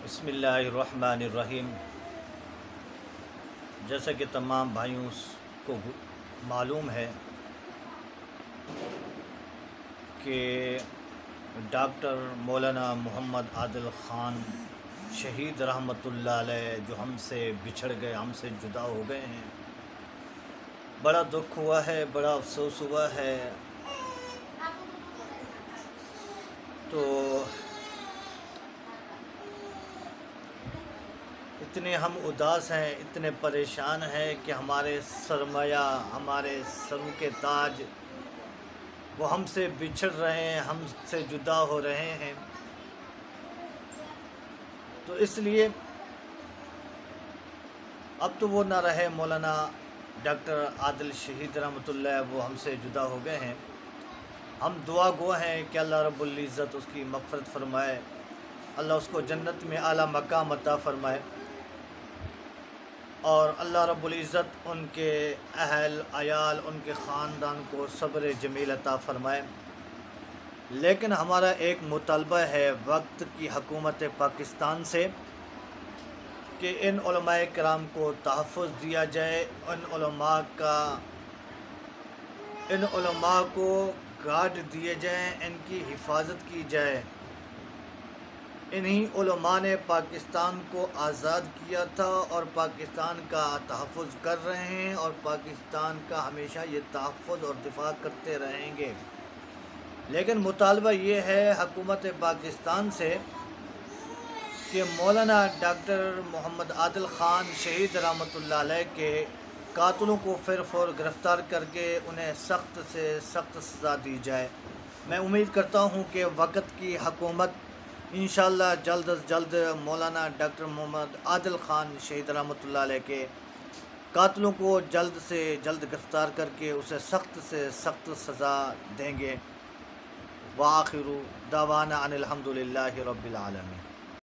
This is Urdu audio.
بسم اللہ الرحمن الرحیم۔ جیسا کہ تمام بھائیوں کو معلوم ہے کہ ڈاکٹر مولانا محمد عادل خان شہید رحمۃ اللہ علیہ جو ہم سے بچھڑ گئے، ہم سے جدا ہو گئے ہیں، بڑا دکھ ہوا ہے، بڑا افسوس ہوا ہے۔ تو اتنے ہم اداس ہیں، اتنے پریشان ہیں کہ ہمارے سرمایہ، ہمارے سروں کے تاج وہ ہم سے بچھڑ رہے ہیں، ہم سے جدا ہو رہے ہیں۔ تو اس لیے اب تو وہ نہ رہے، مولانا ڈاکٹر عادل شہید رحمۃ اللہ وہ ہم سے جدا ہو گئے ہیں۔ ہم دعا گو ہیں کہ اللہ رب العزت اس کی مغفرت فرمائے، اللہ اس کو جنت میں اعلیٰ مقام عطا فرمائے، اور اللہ رب العزت ان کے اہل عیال، ان کے خاندان کو صبر جمیل عطا فرمائے۔ لیکن ہمارا ایک مطالبہ ہے وقت کی حکومت پاکستان سے کہ ان علماء کرام کو تحفظ دیا جائے، ان علماء کو گارڈ دیے جائیں، ان کی حفاظت کی جائے۔ انہی علماء نے پاکستان کو آزاد کیا تھا اور پاکستان کا تحفظ کر رہے ہیں، اور پاکستان کا ہمیشہ یہ تحفظ اور دفاع کرتے رہیں گے۔ لیکن مطالبہ یہ ہے حکومت پاکستان سے کہ مولانا ڈاکٹر محمد عادل خان شہید رحمۃ اللہ علیہ کے قاتلوں کو پھر فور گرفتار کر کے انہیں سخت سے سخت سزا دی جائے۔ میں امید کرتا ہوں کہ وقت کی حکومت انشاءاللہ جلد از جلد مولانا ڈاکٹر محمد عادل خان شہید رحمۃ اللہ علیہ کے قاتلوں کو جلد سے جلد گرفتار کر کے اسے سخت سے سخت سزا دیں گے۔ وآخر دعوانا ان الحمد للہ رب العالمین۔